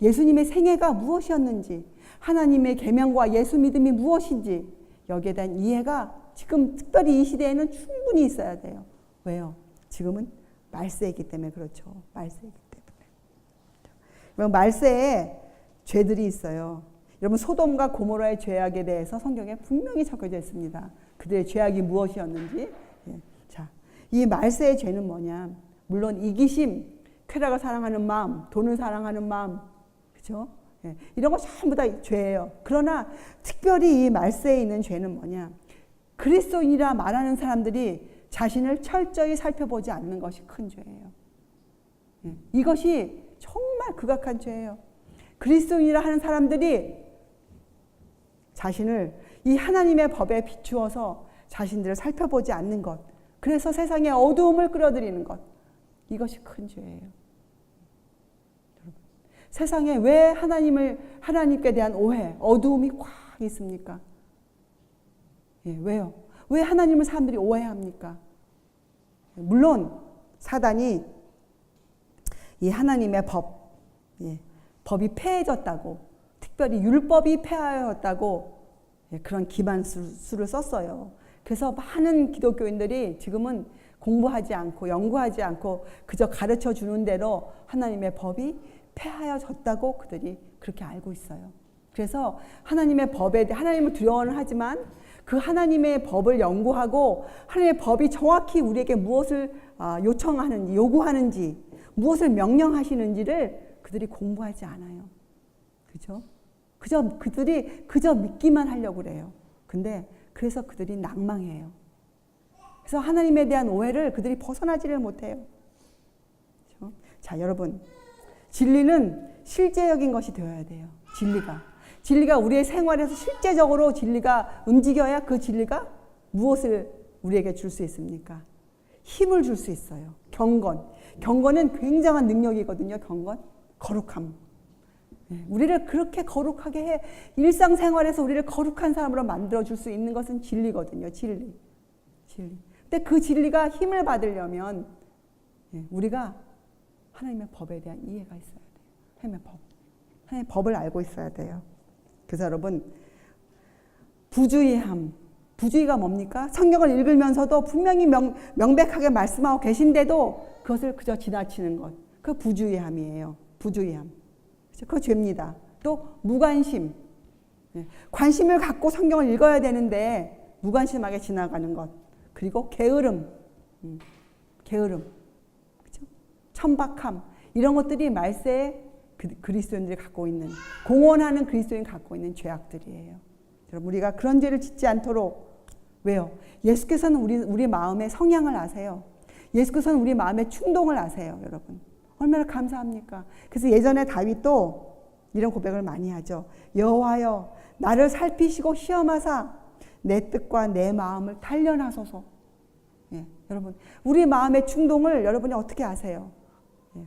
예수님의 생애가 무엇이었는지, 하나님의 계명과 예수 믿음이 무엇인지 여기에 대한 이해가 지금 특별히 이 시대에는 충분히 있어야 돼요. 왜요? 지금은 말세이기 때문에 그렇죠. 말세이기 때문에. 말세에 죄들이 있어요. 여러분 소돔과 고모라의 죄악에 대해서 성경에 분명히 적혀져 있습니다. 그들의 죄악이 무엇이었는지. 자, 이 말세의 죄는 뭐냐? 물론 이기심, 쾌락을 사랑하는 마음, 돈을 사랑하는 마음, 그렇죠? 이런 거 전부 다 죄예요. 그러나 특별히 이 말세에 있는 죄는 뭐냐? 그리스도인이라 말하는 사람들이 자신을 철저히 살펴보지 않는 것이 큰 죄예요. 이것이 정말 극악한 죄예요. 그리스도인이라 하는 사람들이 자신을 이 하나님의 법에 비추어서 자신들을 살펴보지 않는 것, 그래서 세상에 어두움을 끌어들이는 것, 이것이 큰 죄예요. 세상에 왜 하나님께 대한 오해, 어두움이 꽉 있습니까? 왜요? 왜 하나님을 사람들이 오해합니까? 물론 사단이 이 하나님의 법이 폐해졌다고, 특별히 율법이 폐하였다고 그런 기만수를 썼어요. 그래서 많은 기독교인들이 지금은 공부하지 않고 연구하지 않고 그저 가르쳐 주는 대로 하나님의 법이 폐하여졌다고 그들이 그렇게 알고 있어요. 그래서 하나님의 법에 대해 하나님을 두려워는 하지만 그 하나님의 법을 연구하고 하나님의 법이 정확히 우리에게 무엇을 요청하는지 요구하는지 무엇을 명령하시는지를 그들이 공부하지 않아요. 그죠? 그들이 그저 믿기만 하려고 그래요. 근데 그래서 그들이 낭망해요. 그래서 하나님에 대한 오해를 그들이 벗어나지를 못해요. 그렇죠? 자, 여러분, 진리는 실제적인 것이 되어야 돼요. 진리가 우리의 생활에서 실제적으로 진리가 움직여야 그 진리가 무엇을 우리에게 줄 수 있습니까? 힘을 줄 수 있어요. 경건은 굉장한 능력이거든요. 거룩함. 우리를 그렇게 거룩하게 해 일상생활에서 우리를 거룩한 사람으로 만들어줄 수 있는 것은 진리거든요. 진리. 근데 그 진리가 힘을 받으려면 우리가 하나님의 법에 대한 이해가 있어야 돼요. 하나님의 법을 알고 있어야 돼요. 그래서 여러분, 부주의가 뭡니까? 성경을 읽으면서도 분명히 명백하게 말씀하고 계신데도 그것을 그저 지나치는 것. 그 부주의함이에요. 부주의함. 그거 죄입니다. 또 무관심. 관심을 갖고 성경을 읽어야 되는데 무관심하게 지나가는 것. 그리고 게으름. 그렇죠? 천박함. 이런 것들이 말세에 그리스도인들이 갖고 있는, 공언하는 그리스도인이 갖고 있는 죄악들이에요. 여러분, 우리가 그런 죄를 짓지 않도록, 왜요? 예수께서는 우리 마음의 성향을 아세요. 예수께서는 우리 마음의 충동을 아세요, 여러분. 얼마나 감사합니까? 그래서 예전에 다윗도 이런 고백을 많이 하죠. 여호와여, 나를 살피시고 시험하사 내 뜻과 내 마음을 단련하소서. 여러분, 우리 마음의 충동을 여러분이 어떻게 아세요?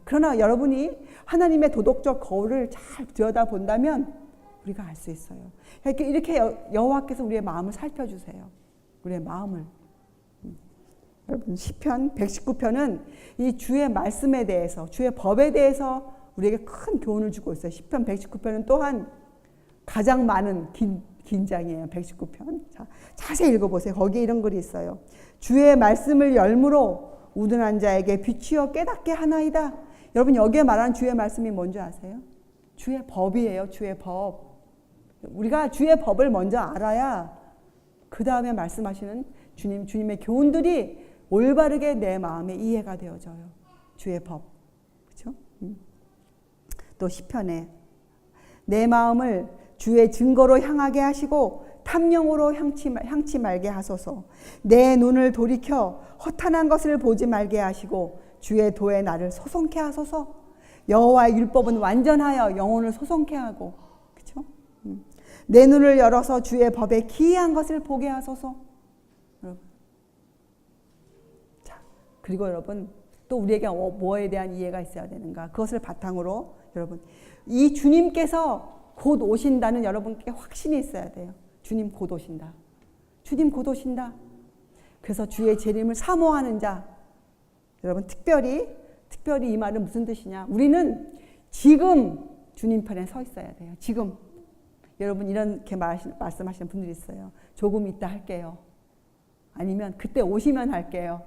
그러나 여러분이 하나님의 도덕적 거울을 잘 들여다본다면 우리가 알 수 있어요. 이렇게 여호와께서 우리의 마음을 살펴주세요. 우리의 마음을. 여러분, 시편 119편은 이 주의 말씀에 대해서, 주의 법에 대해서 우리에게 큰 교훈을 주고 있어요. 시편 119편은 또한 가장 많은 긴 장이에요. 119편. 자, 자세히 읽어보세요. 거기에 이런 글이 있어요. 주의 말씀을 열무로 우둔한 자에게 비추어 깨닫게 하나이다. 여러분, 여기에 말하는 주의 말씀이 뭔지 아세요? 주의 법이에요. 주의 법. 우리가 주의 법을 먼저 알아야 그 다음에 말씀하시는 주님의 교훈들이 올바르게 내 마음에 이해가 되어져요. 주의 법. 그렇죠? 또 시편에 내 마음을 주의 증거로 향하게 하시고 탐령으로 향치 말게 하소서. 내 눈을 돌이켜 허탄한 것을 보지 말게 하시고 주의 도에 나를 소송케 하소서. 여호와의 율법은 완전하여 영혼을 소송케 하고, 그렇죠? 내 눈을 열어서 주의 법에 기이한 것을 보게 하소서. 여러분. 자, 그리고 여러분, 또 우리에게 뭐에 대한 이해가 있어야 되는가? 그것을 바탕으로 여러분, 이 주님께서 곧 오신다는 여러분께 확신이 있어야 돼요. 주님 곧 오신다. 주님 곧 오신다. 그래서 주의 재림을 사모하는 자. 여러분, 특별히 이 말은 무슨 뜻이냐? 우리는 지금 주님 편에 서 있어야 돼요. 지금. 여러분, 이렇게 말씀하시는 분들이 있어요. 조금 이따 할게요. 아니면 그때 오시면 할게요.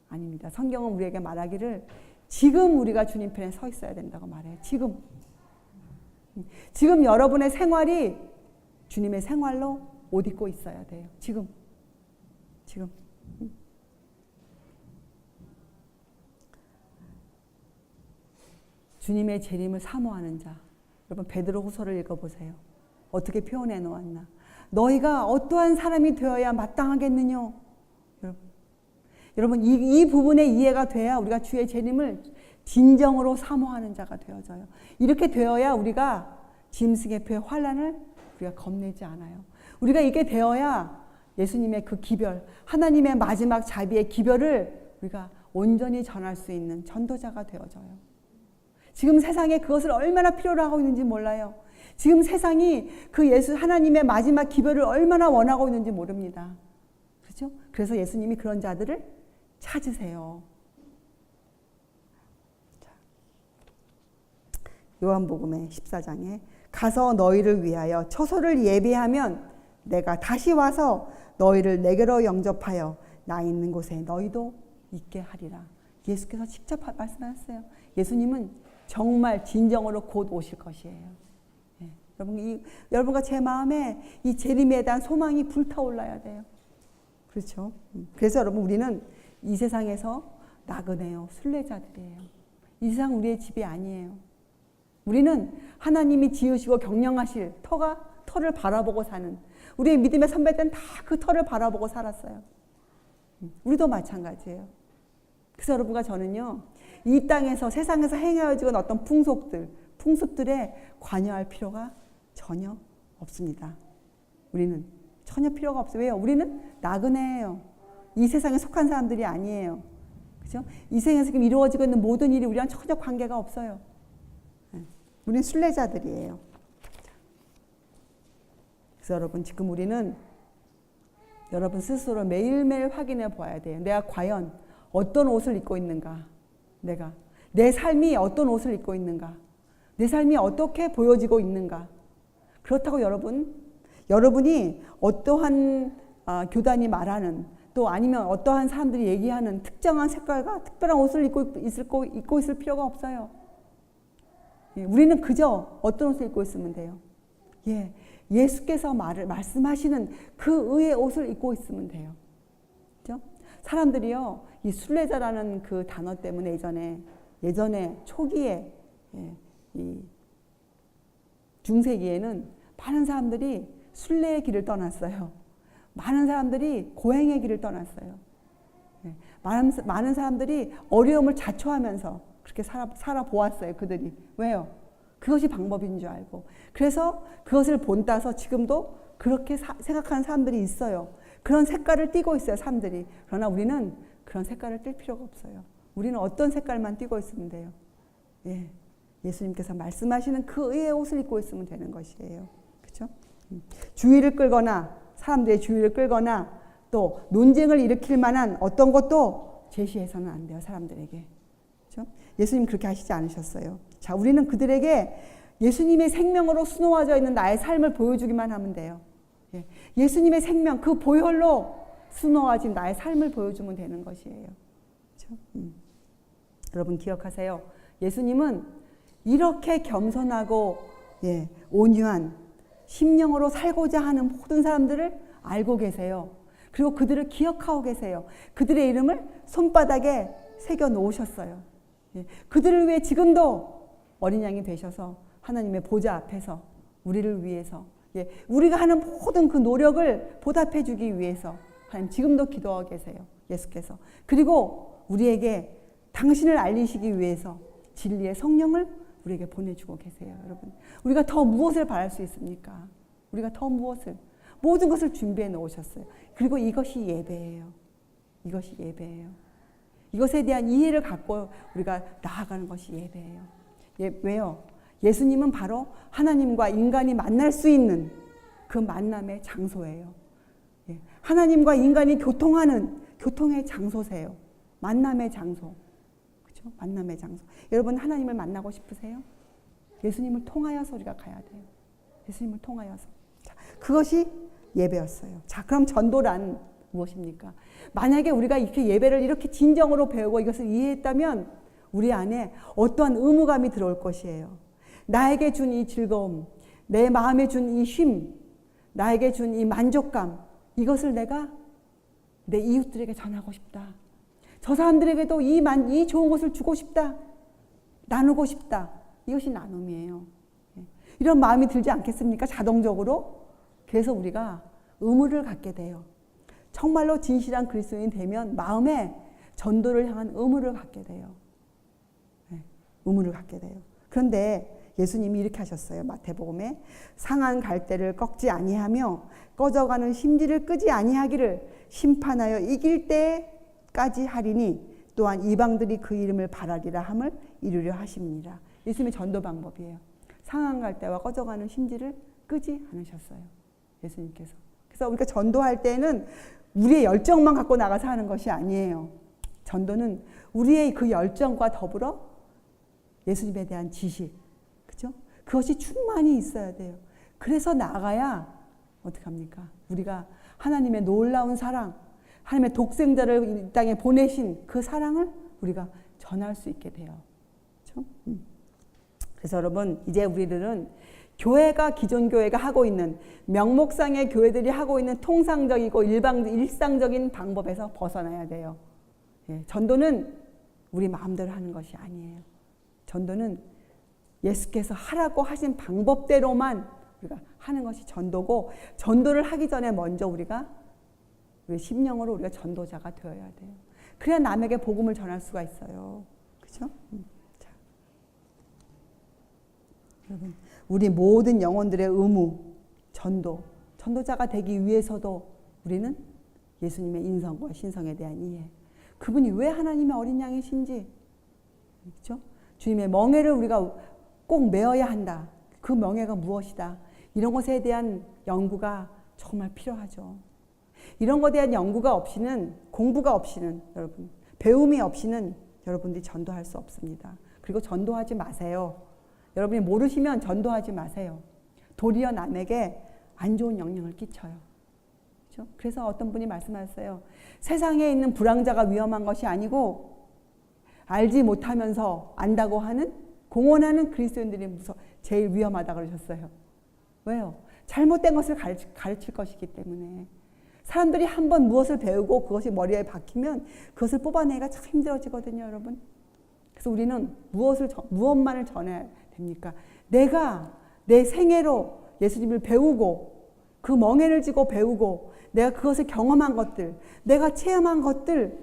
아닙니다. 성경은 우리에게 말하기를 지금 우리가 주님 편에 서 있어야 된다고 말해요. 지금 여러분의 생활이 주님의 생활로 옷 입고 있어야 돼요. 지금. 주님의 재림을 사모하는 자. 여러분, 베드로후서를 읽어보세요. 어떻게 표현해 놓았나? 너희가 어떠한 사람이 되어야 마땅하겠느냐? 여러분, 이 부분의 이해가 돼야 우리가 주의 재림을 진정으로 사모하는 자가 되어져요. 이렇게 되어야 우리가 짐승의 표의 환난을 우리가 겁내지 않아요. 우리가 이게 되어야 예수님의 그 기별, 하나님의 마지막 자비의 기별을 우리가 온전히 전할 수 있는 전도자가 되어져요. 지금 세상에 그것을 얼마나 필요로 하고 있는지 몰라요. 지금 세상이 그 하나님의 마지막 기별을 얼마나 원하고 있는지 모릅니다. 그렇죠? 그래서 예수님이 그런 자들을 찾으세요. 요한복음의 14장에 가서 너희를 위하여 처소를 예비하면 내가 다시 와서 너희를 내게로 영접하여 나 있는 곳에 너희도 있게 하리라. 예수께서 직접 말씀하셨어요. 예수님은 정말 진정으로 곧 오실 것이에요. 예. 여러분과 제 마음에 이 재림에 대한 소망이 불타올라야 돼요. 그렇죠? 그래서 여러분, 우리는 이 세상에서 나그네요, 순례자들이에요. 이 세상 우리의 집이 아니에요. 우리는 하나님이 지으시고 경영하실 터를 바라보고 사는, 우리의 믿음의 선배들은 다 그 터를 바라보고 살았어요. 우리도 마찬가지예요. 그래서 여러분과 저는요, 이 땅에서 세상에서 행해지는 어떤 풍습들에 관여할 필요가 전혀 없습니다. 우리는 전혀 필요가 없어요. 왜요? 우리는 나그네예요. 이 세상에 속한 사람들이 아니에요. 그죠? 이 세상에서 지금 이루어지고 있는 모든 일이 우리랑 전혀 관계가 없어요. 우리는 순례자들이에요. 그래서 여러분, 지금 우리는 여러분 스스로 매일매일 확인해 보아야 돼요. 내가 과연 어떤 옷을 입고 있는가? 내 삶이 어떤 옷을 입고 있는가? 내 삶이 어떻게 보여지고 있는가? 그렇다고 여러분이 어떠한 교단이 말하는, 또 아니면 어떠한 사람들이 얘기하는 특정한 색깔과 특별한 옷을 입고 있을 필요가 없어요. 우리는 그저 어떤 옷을 입고 있으면 돼요. 예수께서 말씀하시는 그 의의 옷을 입고 있으면 돼요. 그죠? 사람들이요, 이 순례자라는 그 단어 때문에 예전에 초기에, 이 중세기에는 많은 사람들이 순례의 길을 떠났어요. 많은 사람들이 고행의 길을 떠났어요. 많은 사람들이 어려움을 자초하면서 그렇게 살아보았어요, 그들이. 왜요? 그것이 방법인 줄 알고. 그래서 그것을 본따서 지금도 그렇게 생각하는 사람들이 있어요. 그런 색깔을 띠고 있어요, 사람들이. 그러나 우리는 그런 색깔을 띨 필요가 없어요. 우리는 어떤 색깔만 띠고 있으면 돼요. 예수님께서 말씀하시는 그 의의 옷을 입고 있으면 되는 것이에요. 그렇죠? 주의를 끌거나, 사람들의 주의를 끌거나, 또 논쟁을 일으킬 만한 어떤 것도 제시해서는 안 돼요, 사람들에게. 그렇죠? 예수님 그렇게 하시지 않으셨어요. 자, 우리는 그들에게 예수님의 생명으로 수놓아져 있는 나의 삶을 보여주기만 하면 돼요. 예수님의 생명, 그 보혈로 수놓아진 나의 삶을 보여주면 되는 것이에요. 그렇죠? 여러분 기억하세요. 예수님은 이렇게 겸손하고 온유한 심령으로 살고자 하는 모든 사람들을 알고 계세요. 그리고 그들을 기억하고 계세요. 그들의 이름을 손바닥에 새겨 놓으셨어요. 그들을 위해 지금도 어린 양이 되셔서 하나님의 보좌 앞에서 우리를 위해서, 우리가 하는 모든 그 노력을 보답해 주기 위해서 하나님 지금도 기도하고 계세요, 예수께서. 그리고 우리에게 당신을 알리시기 위해서 진리의 성령을 우리에게 보내주고 계세요. 여러분, 우리가 더 무엇을 바랄 수 있습니까? 우리가 더 무엇을, 모든 것을 준비해 놓으셨어요. 그리고 이것이 예배예요. 이것이 예배예요. 이것에 대한 이해를 갖고 우리가 나아가는 것이 예배예요. 왜요? 예수님은 바로 하나님과 인간이 만날 수 있는 그 만남의 장소예요. 하나님과 인간이 교통의 장소세요. 만남의 장소. 그렇죠? 만남의 장소. 여러분, 하나님을 만나고 싶으세요? 예수님을 통하여서 우리가 가야 돼요. 예수님을 통하여서. 자, 그것이 예배였어요. 자, 그럼 전도란 무엇입니까? 만약에 우리가 이렇게 예배를 이렇게 진정으로 배우고 이것을 이해했다면 우리 안에 어떠한 의무감이 들어올 것이에요. 나에게 준 이 즐거움, 내 마음에 준 이 쉼, 나에게 준 이 만족감, 이것을 내가 내 이웃들에게 전하고 싶다. 저 사람들에게도 이 좋은 것을 주고 싶다. 나누고 싶다. 이것이 나눔이에요. 이런 마음이 들지 않겠습니까? 자동적으로. 그래서 우리가 의무를 갖게 돼요. 정말로 진실한 그리스도인이 되면 마음에 전도를 향한 의무를 갖게 돼요. 의무를 갖게 돼요. 그런데 예수님이 이렇게 하셨어요. 마태복음에 상한 갈대를 꺾지 아니하며 꺼져가는 심지를 끄지 아니하기를 심판하여 이길 때까지 하리니 또한 이방들이 그 이름을 바라리라 함을 이루려 하십니다. 예수님의 전도 방법이에요. 상한 갈대와 꺼져가는 심지를 끄지 않으셨어요, 예수님께서. 그래서 우리가 전도할 때는 우리의 열정만 갖고 나가서 하는 것이 아니에요. 전도는 우리의 그 열정과 더불어 예수님에 대한 지식, 그죠? 그것이 충만히 있어야 돼요. 그래서 나아가야 어떻게 합니까? 우리가 하나님의 놀라운 사랑, 하나님의 독생자를 이 땅에 보내신 그 사랑을 우리가 전할 수 있게 돼요. 그렇죠? 그래서 여러분, 이제 우리들은 교회가, 기존 교회가 하고 있는, 명목상의 교회들이 하고 있는 통상적이고 일상적인 방법에서 벗어나야 돼요. 예, 전도는 우리 마음대로 하는 것이 아니에요. 전도는 예수께서 하라고 하신 방법대로만 우리가 하는 것이 전도고, 전도를 하기 전에 먼저 우리가 우리 심령으로 우리가 전도자가 되어야 돼요. 그래야 남에게 복음을 전할 수가 있어요. 그렇죠? 자, 여러분, 우리 모든 영혼들의 의무, 전도자가 되기 위해서도 우리는 예수님의 인성과 신성에 대한 이해, 그분이 왜 하나님의 어린 양이신지, 그렇죠? 주님의 멍에를 우리가 꼭 메어야 한다. 그 명예가 무엇이다. 이런 것에 대한 연구가 정말 필요하죠. 이런 것에 대한 연구가 없이는, 공부가 없이는, 여러분, 배움이 없이는 여러분들이 전도할 수 없습니다. 그리고 전도하지 마세요. 여러분이 모르시면 전도하지 마세요. 도리어 남에게 안 좋은 영향을 끼쳐요. 그렇죠? 그래서 어떤 분이 말씀하셨어요. 세상에 있는 불황자가 위험한 것이 아니고 알지 못하면서 안다고 하는, 공언하는 그리스도인들이 제일 위험하다고 그러셨어요. 왜요? 잘못된 것을 가르칠 것이기 때문에. 사람들이 한번 무엇을 배우고 그것이 머리에 박히면 그것을 뽑아내기가 참 힘들어지거든요, 여러분. 그래서 우리는 무엇만을 전해야 됩니까? 내가 내 생애로 예수님을 배우고, 그 멍에를 쥐고 배우고, 내가 그것을 경험한 것들, 내가 체험한 것들,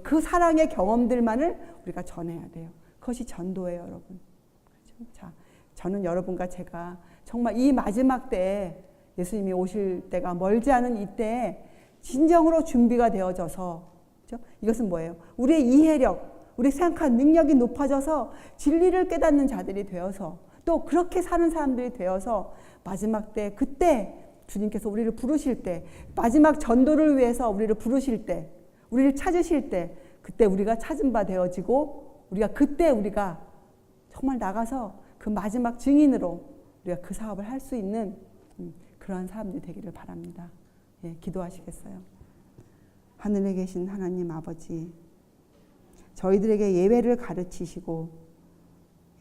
그 사랑의 경험들만을 우리가 전해야 돼요. 그것이 전도예요, 여러분. 그렇죠? 자, 저는 여러분과 제가 정말 이 마지막 때에, 예수님이 오실 때가 멀지 않은 이때에 진정으로 준비가 되어져서, 그렇죠? 이것은 뭐예요? 우리의 이해력, 우리 생각한 능력이 높아져서 진리를 깨닫는 자들이 되어서, 또 그렇게 사는 사람들이 되어서 마지막 때, 그때 주님께서 우리를 부르실 때, 마지막 전도를 위해서 우리를 부르실 때, 우리를 찾으실 때, 그때 우리가 찾은 바 되어지고, 그때 우리가 정말 나가서 그 마지막 증인으로 우리가 그 사업을 할 수 있는 그러한 사람들이 되기를 바랍니다. 예, 기도하시겠어요? 하늘에 계신 하나님 아버지, 저희들에게 예배를 가르치시고,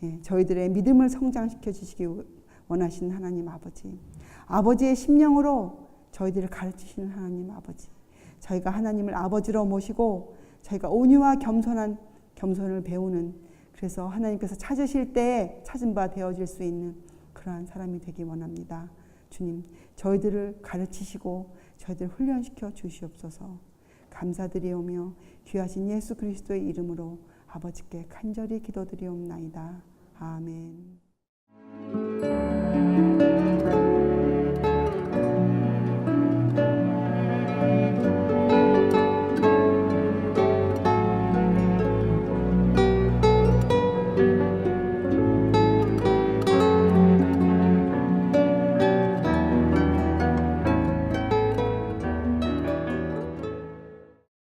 예, 저희들의 믿음을 성장시켜 주시기 원하시는 하나님 아버지, 아버지의 심령으로 저희들을 가르치시는 하나님 아버지, 저희가 하나님을 아버지로 모시고 저희가 온유와 겸손을 배우는, 그래서 하나님께서 찾으실 때에 찾은 바 되어질 수 있는 그러한 사람이 되기 원합니다. 주님, 저희들을 가르치시고 저희들을 훈련시켜 주시옵소서. 감사드리오며 귀하신 예수 그리스도의 이름으로 아버지께 간절히 기도드리옵나이다. 아멘.